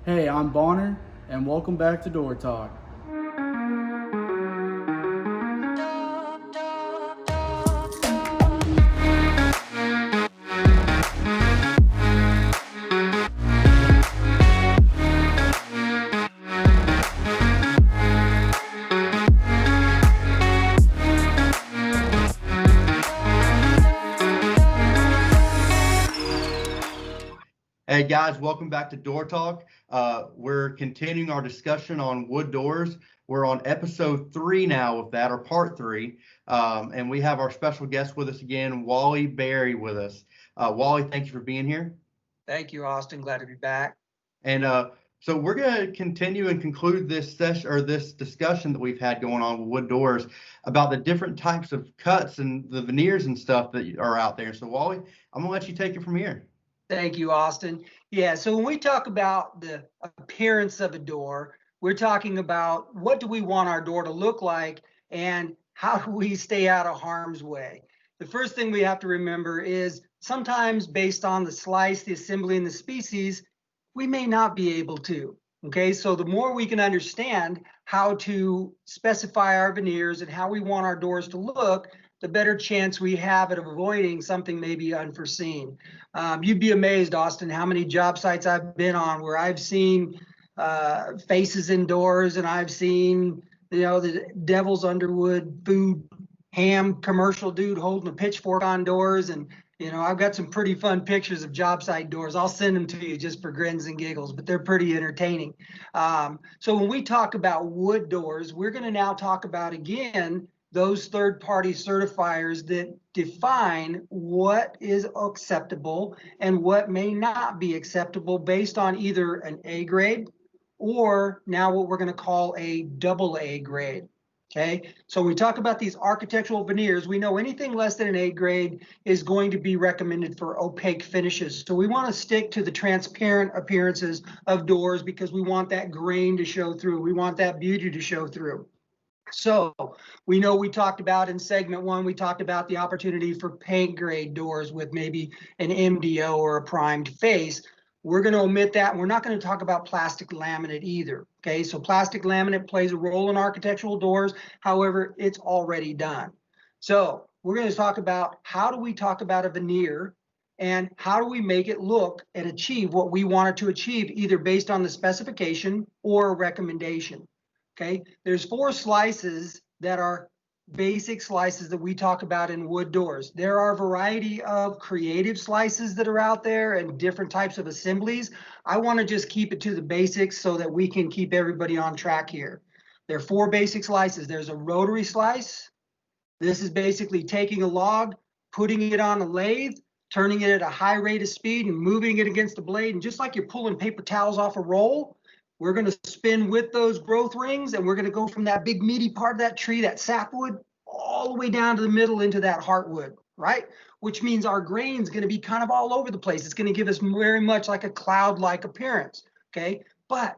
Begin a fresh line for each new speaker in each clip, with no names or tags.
Hey, I'm Bonner, and welcome back to Door Talk.
Hey guys, welcome back to Door Talk. We're continuing our discussion on wood doors. We're on episode 3 now of that, or part 3. And we have our special guest with us again, Wally Berry, with us. Wally, thank you for being here.
Thank you, Austin. Glad to be back.
And so we're going to continue and conclude this session or this discussion that we've had going on with wood doors about the different types of cuts and the veneers and stuff that are out there. So Wally, I'm gonna let you take it from here.
Thank you, Austin. Yeah, so when we talk about the appearance of a door, we're talking about what do we want our door to look like and how do we stay out of harm's way. The first thing we have to remember is sometimes based on the slice, the assembly, and the species, we may not be able to. Okay, so the more we can understand how to specify our veneers and how we want our doors to look, the better chance we have of avoiding something maybe unforeseen. You'd be amazed, Austin, how many job sites I've been on where I've seen faces indoors, and I've seen, the Devil's Underwood food ham commercial dude holding a pitchfork on doors. And, I've got some pretty fun pictures of job site doors. I'll send them to you just for grins and giggles, but they're pretty entertaining. So when we talk about wood doors, we're going to now talk about, again, those third-party certifiers that define what is acceptable and what may not be acceptable based on either an A grade or now what we're going to call a double A grade. Okay, so when we talk about these architectural veneers, we know anything less than an A grade is going to be recommended for opaque finishes. So we want to stick to the transparent appearances of doors because we want that grain to show through. We want that beauty to show through. So we know we talked about in segment 1, we talked about the opportunity for paint grade doors with maybe an MDO or a primed face. We're going to omit that. We're not going to talk about plastic laminate either. Okay, so plastic laminate plays a role in architectural doors. However, it's already done. So we're going to talk about how do we talk about a veneer and how do we make it look and achieve what we want it to achieve, either based on the specification or a recommendation. Okay, there's 4 slices that are basic slices that we talk about in wood doors. There are a variety of creative slices that are out there and different types of assemblies. I want to just keep it to the basics so that we can keep everybody on track here. There are 4 basic slices. There's a rotary slice. This is basically taking a log, putting it on a lathe, turning it at a high rate of speed and moving it against the blade. And just like you're pulling paper towels off a roll, we're going to spin with those growth rings, and we're going to go from that big meaty part of that tree, that sapwood, all the way down to the middle into that heartwood, right? Which means our grain is going to be kind of all over the place. It's going to give us very much like a cloud-like appearance, okay? But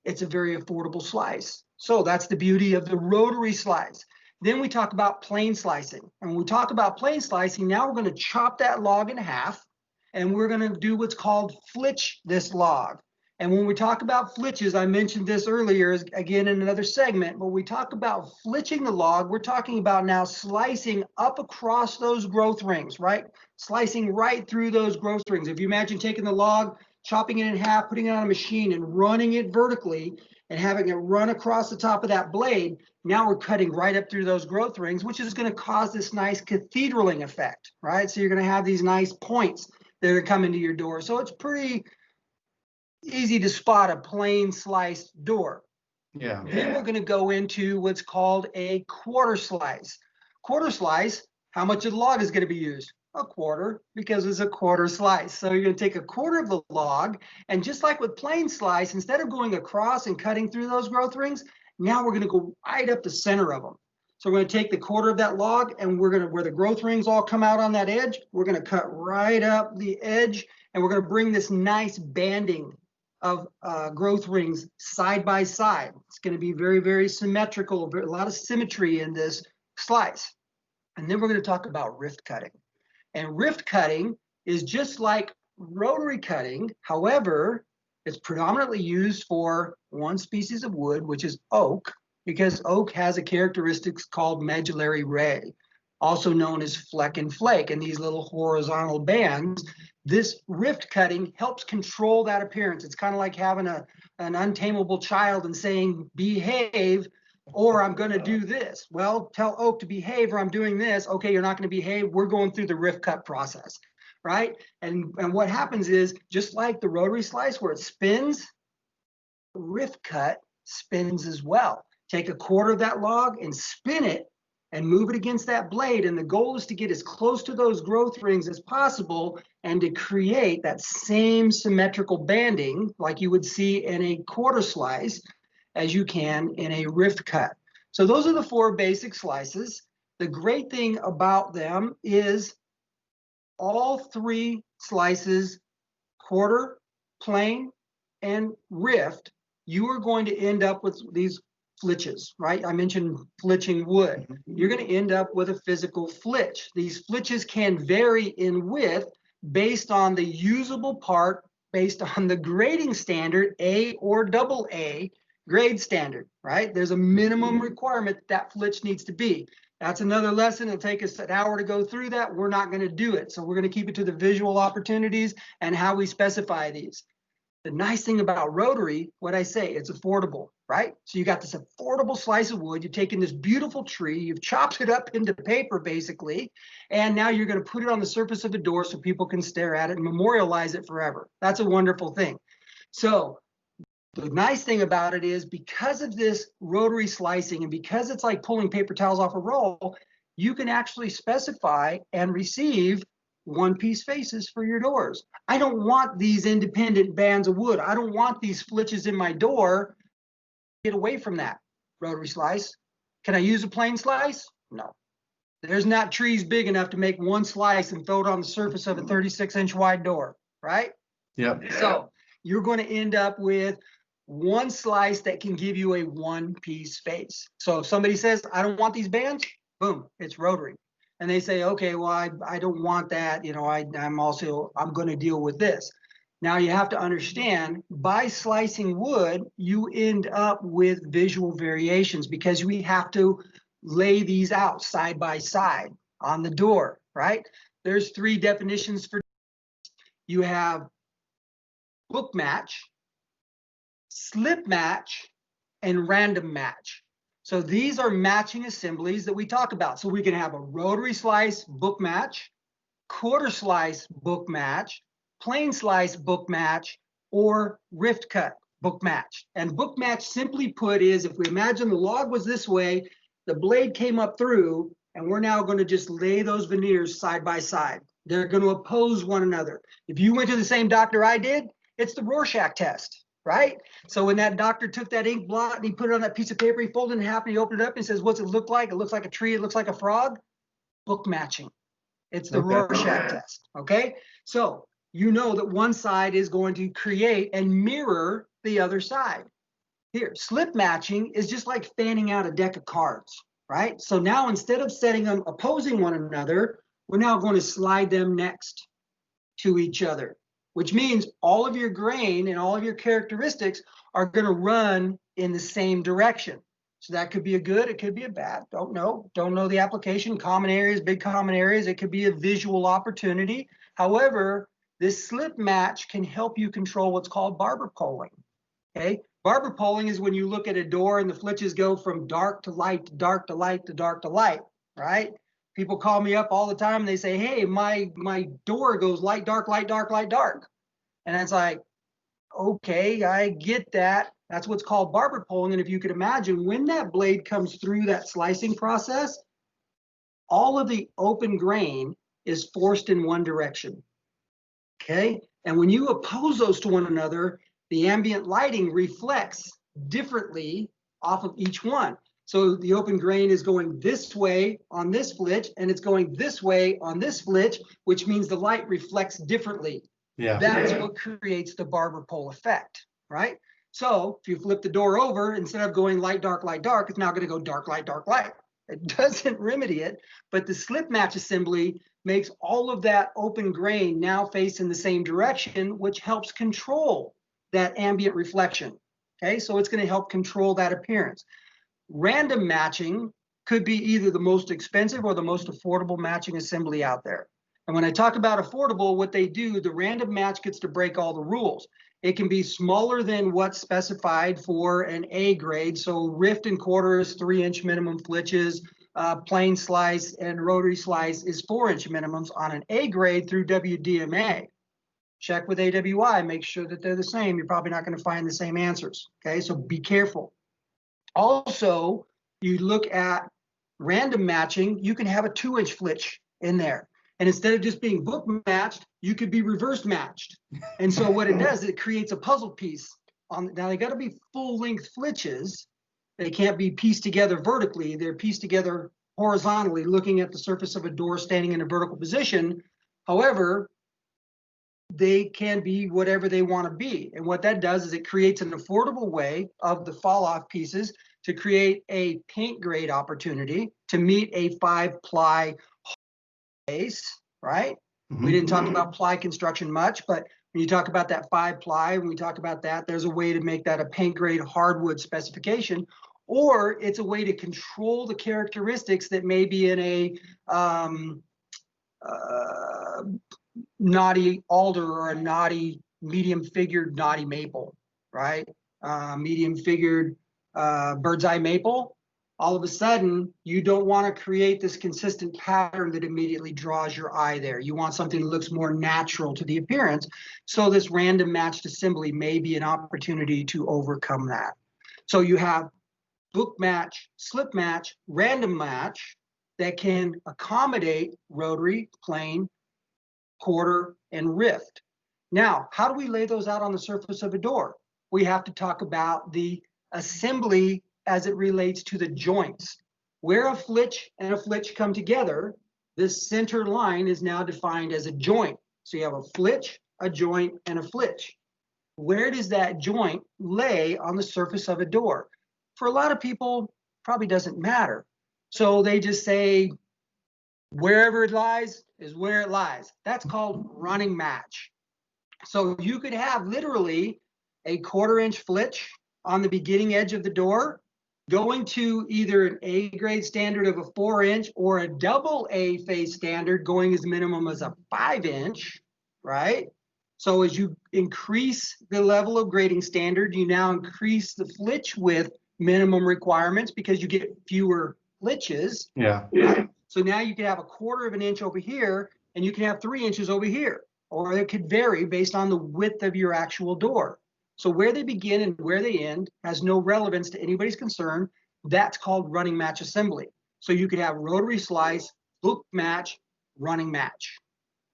it's a very affordable slice. So that's the beauty of the rotary slice. Then we talk about plane slicing. And when we talk about plane slicing, now we're going to chop that log in half, and we're going to do what's called flitch this log. And when we talk about flitches, I mentioned this earlier, again in another segment, but we talk about flitching the log, we're talking about now slicing up across those growth rings, right? Slicing right through those growth rings. If you imagine taking the log, chopping it in half, putting it on a machine and running it vertically and having it run across the top of that blade, now we're cutting right up through those growth rings, which is going to cause this nice cathedraling effect, right? So you're going to have these nice points that are coming to your door. So it's pretty easy to spot a plain sliced door.
Yeah.
Then we're going to go into what's called a quarter slice. Quarter slice, how much of the log is going to be used? A quarter, because it's a quarter slice. So you're going to take a quarter of the log, and just like with plain slice, instead of going across and cutting through those growth rings, now we're going to go right up the center of them. So we're going to take the quarter of that log, and we're going to, where the growth rings all come out on that edge, we're going to cut right up the edge, and we're going to bring this nice banding of growth rings side by side. It's going to be very, very symmetrical, a lot of symmetry in this slice. And then we're going to talk about rift cutting. And rift cutting is just like rotary cutting. However, It's predominantly used for one species of wood, which is oak, because oak has a characteristics called medullary ray, also known as fleck and flake. And these little horizontal bands, this rift cutting helps control that appearance. It's kind of like having an untamable child and saying, behave, or I'm going to do this. Well, tell oak to behave, or I'm doing this. Okay, you're not going to behave. We're going through the rift cut process, right? And what happens is, just like the rotary slice where it spins, the rift cut spins as well. Take a quarter of that log and spin it and move it against that blade. And the goal is to get as close to those growth rings as possible and to create that same symmetrical banding like you would see in a quarter slice as you can in a rift cut. So those are the 4 basic slices. The great thing about them is all 3 slices, quarter, plane, and rift, you are going to end up with these flitches, right? I mentioned flitching wood. You're going to end up with a physical flitch. These flitches can vary in width based on the usable part, based on the grading standard, A or AA grade standard, right? There's a minimum requirement that flitch needs to be. That's another lesson. It'll take us an hour to go through that. We're not going to do it. So we're going to keep it to the visual opportunities and how we specify these. The nice thing about rotary, what I say, it's affordable, right? So you got this affordable slice of wood. You've taken this beautiful tree, you've chopped it up into paper basically, and now you're going to put it on the surface of a door so people can stare at it and memorialize it forever. That's a wonderful thing. So the nice thing about it is, because of this rotary slicing and because it's like pulling paper towels off a roll, you can actually specify and receive one-piece faces for your doors. I don't want these independent bands of wood. I don't want these flitches in my door. Get away from that rotary slice. Can I use a plain slice? No. There's not trees big enough to make one slice and throw it on the surface of a 36-inch wide door, right?
Yep.
So you're going to end up with one slice that can give you a one-piece face. So if somebody says, I don't want these bands, boom, it's rotary. And they say, okay, well, I don't want that. You know, I'm going to deal with this. Now you have to understand, by slicing wood, you end up with visual variations because we have to lay these out side by side on the door, right? There's 3 definitions for. You have book match, slip match, and random match. So these are matching assemblies that we talk about. So we can have a rotary slice book match, quarter slice book match, plain slice book match, or rift cut book match. And book match, simply put, is if we imagine the log was this way, the blade came up through, and we're now going to just lay those veneers side by side. They're going to oppose one another. If you went to the same doctor I did, it's the Rorschach test, right? So when that doctor took that ink blot and he put it on that piece of paper, he folded it in half and he opened it up and says, what's it look like? It looks like a tree. It looks like a frog. Book matching. It's the Rorschach test, okay? So you know that one side is going to create and mirror the other side. Here, slip matching is just like fanning out a deck of cards, right? So now instead of setting them opposing one another, we're now going to slide them next to each other, which means all of your grain and all of your characteristics are going to run in the same direction. So that could be a good, it could be a bad, don't know the application, common areas, big common areas. It could be a visual opportunity. However, this slip match can help you control what's called barber polling, okay? Barber polling is when you look at a door and the flitches go from dark to light, to dark to light, to dark to light, right? People call me up all the time and they say, hey, my door goes light, dark, light, dark, light, dark. And it's like, okay, I get that. That's what's called barber polling. And if you could imagine, when that blade comes through that slicing process, all of the open grain is forced in one direction, okay? And when you oppose those to one another, the ambient lighting reflects differently off of each one. So the open grain is going this way on this flitch, and it's going this way on this flitch, which means the light reflects differently.
Yeah.
That's what creates the barber pole effect, right? So if you flip the door over, instead of going light, dark, it's now going to go dark, light, dark, light. It doesn't remedy it, but the slip match assembly makes all of that open grain now face in the same direction, which helps control that ambient reflection. Okay, so it's going to help control that appearance. Random matching could be either the most expensive or the most affordable matching assembly out there. And when I talk about affordable, what they do, the random match gets to break all the rules. It can be smaller than what's specified for an A grade. So rift and quarters, 3-inch minimum flitches, plain slice and rotary slice is 4-inch minimums on an A grade through WDMA. Check with AWI, make sure that they're the same. You're probably not going to find the same answers. Okay, so be careful. Also, you look at random matching, you can have a 2-inch flitch in there. And instead of just being book matched, you could be reverse matched. And so what it does, it creates a puzzle piece. Now they got to be full length flitches. They can't be pieced together vertically. They're pieced together horizontally, looking at the surface of a door standing in a vertical position. However, they can be whatever they want to be. And what that does is it creates an affordable way of the fall off pieces to create a paint grade opportunity to meet a 5-ply base, right? We didn't talk about ply construction much, but when you talk about that 5-ply, when we talk about that, there's a way to make that a paint grade hardwood specification, or it's a way to control the characteristics that may be in a knotty alder or a knotty medium figured knotty maple, right? Medium figured bird's eye maple. All of a sudden, you don't want to create this consistent pattern that immediately draws your eye there. You want something that looks more natural to the appearance. So this random matched assembly may be an opportunity to overcome that. So you have book match, slip match, random match that can accommodate rotary, plain, quarter, and rift. Now, how do we lay those out on the surface of a door? We have to talk about the assembly as it relates to the joints. Where a flitch and a flitch come together, this center line is now defined as a joint. So you have a flitch, a joint, and a flitch. Where does that joint lay on the surface of a door? For a lot of people, probably doesn't matter. So they just say, wherever it lies is where it lies. That's called running match. So you could have literally a 1/4-inch flitch on the beginning edge of the door, going to either an A grade standard of a 4-inch or a double A face standard going as minimum as a 5-inch, right? So as you increase the level of grading standard, you now increase the flitch width minimum requirements because you get fewer flitches.
Yeah.
Right? So now you can have a 1/4 of an inch over here and you can have 3 inches over here, or it could vary based on the width of your actual door. So where they begin and where they end has no relevance to anybody's concern. That's called running match assembly. So you could have rotary slice, book match, running match.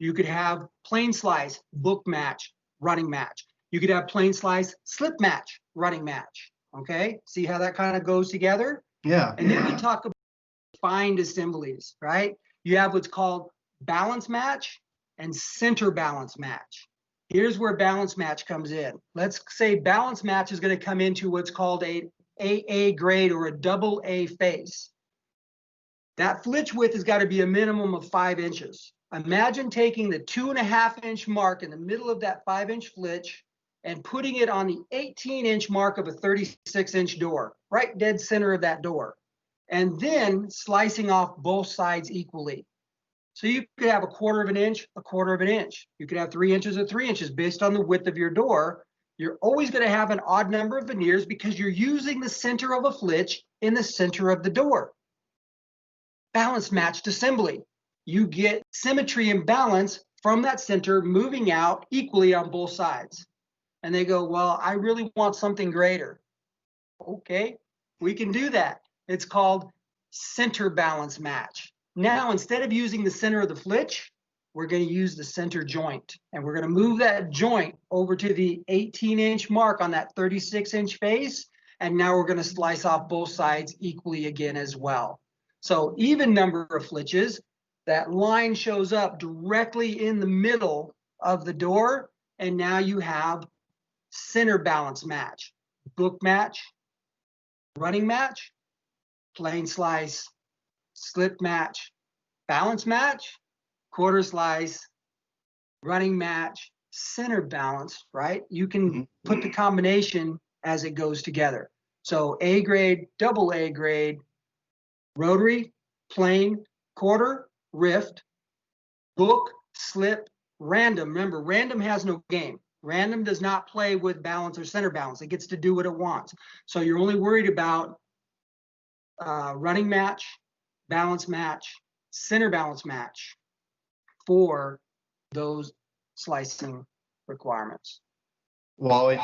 You could have plain slice, book match, running match. You could have plain slice, slip match, running match. Okay, see how that kind of goes together?
Yeah.
And then we talk about defined assemblies, right? You have what's called balance match and center balance match. Here's where balance match comes in. Let's say balance match is going to come into what's called a AA grade or a double A face. That flitch width has got to be a minimum of 5 inches. Imagine taking the 2.5-inch mark in the middle of that 5-inch flitch and putting it on the 18-inch mark of a 36-inch door, right dead center of that door, and then slicing off both sides equally. So you could have a 1/4 of an inch, a 1/4 of an inch. You could have 3 inches or 3 inches based on the width of your door. You're always going to have an odd number of veneers because you're using the center of a flitch in the center of the door. Balance matched assembly. You get symmetry and balance from that center moving out equally on both sides. And they go, well, I really want something greater. Okay, we can do that. It's called center balance match. Now, instead of using the center of the flitch, we're going to use the center joint. And we're going to move that joint over to the 18-inch mark on that 36-inch face. And now we're going to slice off both sides equally again as well. So even number of flitches, that line shows up directly in the middle of the door. And now you have center balance match, book match, running match, plain slice, slip match, balance match, 1/4 slice, running match, center balance, right? You can
Mhm.
put the combination as it goes together. So A grade, double A grade, rotary, plain, quarter, rift, book, slip, random. Remember, random has no game. Random does not play with balance or center balance. It gets to do what it wants. So you're only worried about running match, balance match, center balance match for those slicing requirements.
Wally,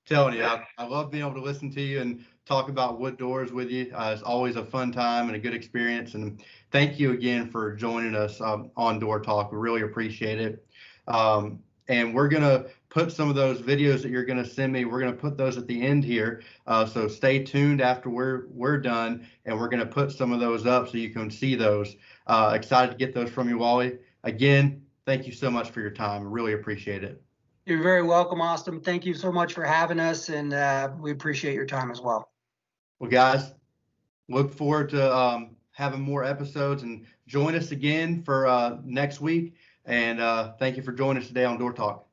telling you, I love being able to listen to you and talk about wood doors with you. It's always a fun time and a good experience. And thank you again for joining us on Door Talk. We really appreciate it. And we're going to put some of those videos that you're going to send me. We're going to put those at the end here. So stay tuned after we're done, and we're going to put some of those up so you can see those. Excited to get those from you, Wally. Again, thank you so much for your time. Really appreciate it.
You're very welcome, Austin. Thank you so much for having us, and we appreciate your time as well.
Well, guys, look forward to having more episodes, and join us again for next week. And thank you for joining us today on Door Talk.